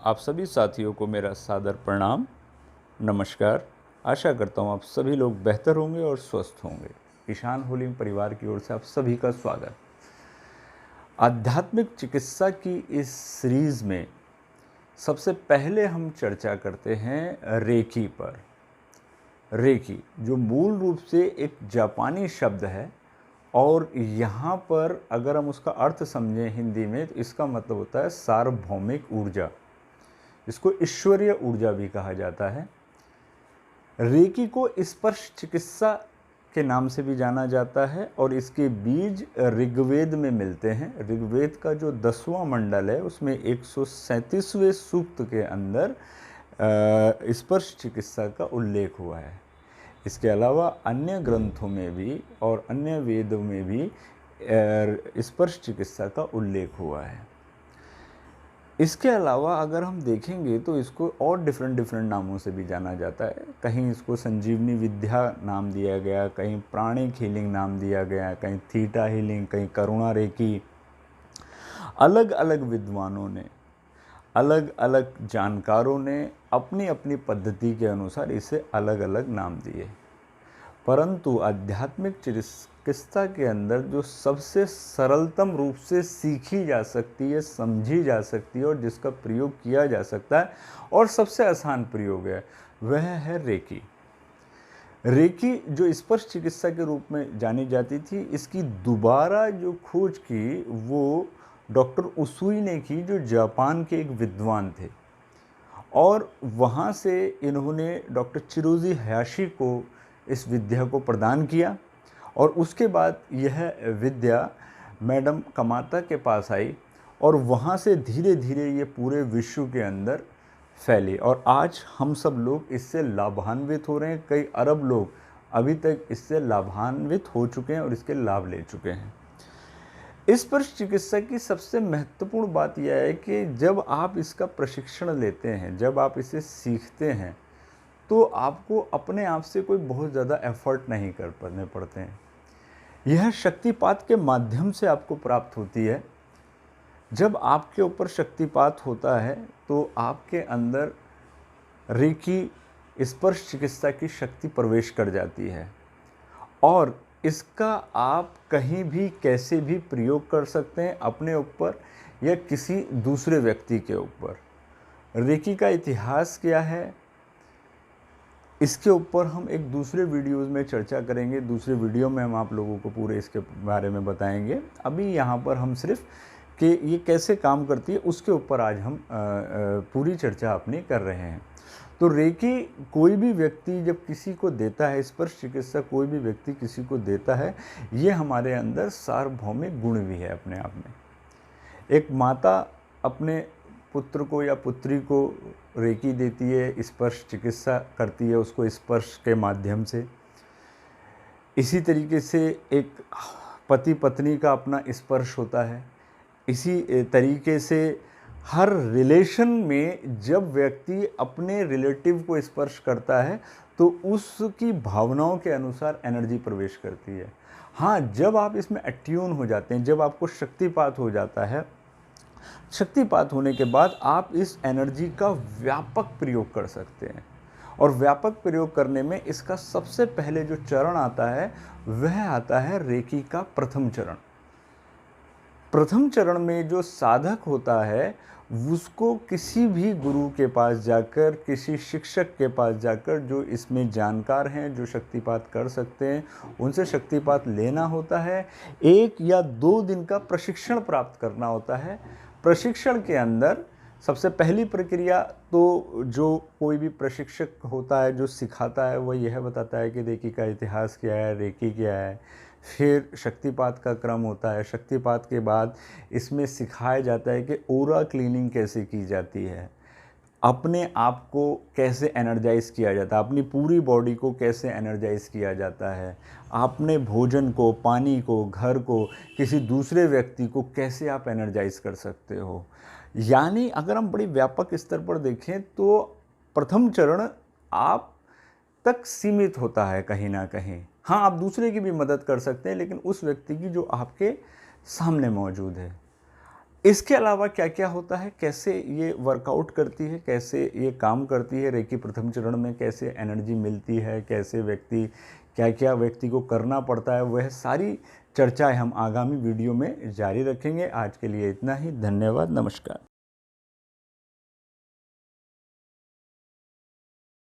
आप सभी साथियों को मेरा सादर प्रणाम, नमस्कार। आशा करता हूँ आप सभी लोग बेहतर होंगे और स्वस्थ होंगे। ईशान होलिंग परिवार की ओर से आप सभी का स्वागत। आध्यात्मिक चिकित्सा की इस सीरीज़ में सबसे पहले हम चर्चा करते हैं रेकी पर। रेकी जो मूल रूप से एक जापानी शब्द है और यहाँ पर अगर हम उसका अर्थ समझें हिंदी में तो इसका मतलब होता है सार्वभौमिक ऊर्जा। इसको ईश्वरीय ऊर्जा भी कहा जाता है। रेकी को स्पर्श चिकित्सा के नाम से भी जाना जाता है और इसके बीज ऋग्वेद में मिलते हैं। ऋग्वेद का जो 10वां मंडल है उसमें 137वें सूक्त के अंदर स्पर्श चिकित्सा का उल्लेख हुआ है। इसके अलावा अन्य ग्रंथों में भी और अन्य वेदों में भी स्पर्श चिकित्सा का उल्लेख हुआ है। इसके अलावा अगर हम देखेंगे तो इसको और डिफरेंट नामों से भी जाना जाता है। कहीं इसको संजीवनी विद्या नाम दिया गया, कहीं प्राणिक हीलिंग नाम दिया गया, कहीं थीटा हीलिंग, कहीं करुणा रेकी। अलग अलग विद्वानों ने, अलग अलग जानकारों ने अपनी अपनी पद्धति के अनुसार इसे अलग अलग नाम दिए, परंतु आध्यात्मिक चिकित्सा के अंदर जो सबसे सरलतम रूप से सीखी जा सकती है, समझी जा सकती है और जिसका प्रयोग किया जा सकता है और सबसे आसान प्रयोग है वह है रेकी। रेकी जो स्पर्श चिकित्सा के रूप में जानी जाती थी, इसकी दोबारा जो खोज की वो डॉक्टर उसूई ने की, जो जापान के एक विद्वान थे, और वहाँ से इन्होंने डॉक्टर चिरोजी हयाशी को इस विद्या को प्रदान किया और उसके बाद यह विद्या मैडम कमाता के पास आई और वहाँ से धीरे धीरे ये पूरे विश्व के अंदर फैली और आज हम सब लोग इससे लाभान्वित हो रहे हैं। कई अरब लोग अभी तक इससे लाभान्वित हो चुके हैं और इसके लाभ ले चुके हैं। स्पर्श चिकित्सा की सबसे महत्वपूर्ण बात यह है कि जब आप इसका प्रशिक्षण लेते हैं, जब आप इसे सीखते हैं, तो आपको अपने आप से कोई बहुत ज़्यादा एफर्ट नहीं करने पड़ते हैं। यह शक्तिपात के माध्यम से आपको प्राप्त होती है। जब आपके ऊपर शक्तिपात होता है तो आपके अंदर रेकी स्पर्श चिकित्सा की शक्ति प्रवेश कर जाती है और इसका आप कहीं भी कैसे भी प्रयोग कर सकते हैं, अपने ऊपर या किसी दूसरे व्यक्ति के ऊपर। रेकी का इतिहास क्या है, इसके ऊपर हम एक दूसरे वीडियोज़ में चर्चा करेंगे। दूसरे वीडियो में हम आप लोगों को पूरे इसके बारे में बताएंगे। अभी यहाँ पर हम सिर्फ कि ये कैसे काम करती है उसके ऊपर आज हम पूरी चर्चा अपनी कर रहे हैं। तो रेकी कोई भी व्यक्ति जब किसी को देता है, स्पर्श चिकित्सा कोई भी व्यक्ति किसी को देता है, ये हमारे अंदर सार्वभौमिक गुण भी है अपने आप में। एक माता अपने पुत्र को या पुत्री को रेकी देती है, स्पर्श चिकित्सा करती है उसको स्पर्श के माध्यम से। इसी तरीके से एक पति पत्नी का अपना स्पर्श होता है। इसी तरीके से हर रिलेशन में जब व्यक्ति अपने रिलेटिव को स्पर्श करता है तो उसकी भावनाओं के अनुसार एनर्जी प्रवेश करती है। हाँ, जब आप इसमें अट्यून हो जाते हैं, जब आपको शक्तिपात हो जाता है, शक्तिपात होने के बाद आप इस एनर्जी का व्यापक प्रयोग कर सकते हैं और व्यापक प्रयोग करने में इसका सबसे पहले जो चरण आता है वह आता है रेकी का प्रथम चरण। प्रथम चरण में जो साधक होता है उसको किसी भी गुरु के पास जाकर, किसी शिक्षक के पास जाकर जो इसमें जानकार हैं, जो शक्तिपात कर सकते हैं, उनसे शक्तिपात लेना होता है। 1 या 2 दिन का प्रशिक्षण प्राप्त करना होता है। प्रशिक्षण के अंदर सबसे पहली प्रक्रिया तो जो कोई भी प्रशिक्षक होता है जो सिखाता है वह यह बताता है कि रेकी का इतिहास क्या है, रेकी क्या है। फिर शक्तिपात का क्रम होता है। शक्तिपात के बाद इसमें सिखाया जाता है कि ऑरा क्लीनिंग कैसे की जाती है, अपने आप को कैसे एनर्जाइज किया जाता है, अपनी पूरी बॉडी को कैसे एनर्जाइज किया जाता है, अपने भोजन को, पानी को, घर को, किसी दूसरे व्यक्ति को कैसे आप एनर्जाइज कर सकते हो। यानी अगर हम बड़ी व्यापक स्तर पर देखें तो प्रथम चरण आप तक सीमित होता है कहीं ना कहीं। हाँ, आप दूसरे की भी मदद कर सकते हैं लेकिन उस व्यक्ति की जो आपके सामने मौजूद है। इसके अलावा क्या क्या होता है, कैसे ये वर्कआउट करती है, कैसे ये काम करती है, रेकी प्रथम चरण में कैसे एनर्जी मिलती है, कैसे व्यक्ति क्या क्या व्यक्ति को करना पड़ता है, वह सारी चर्चाएं हम आगामी वीडियो में जारी रखेंगे। आज के लिए इतना ही। धन्यवाद। नमस्कार।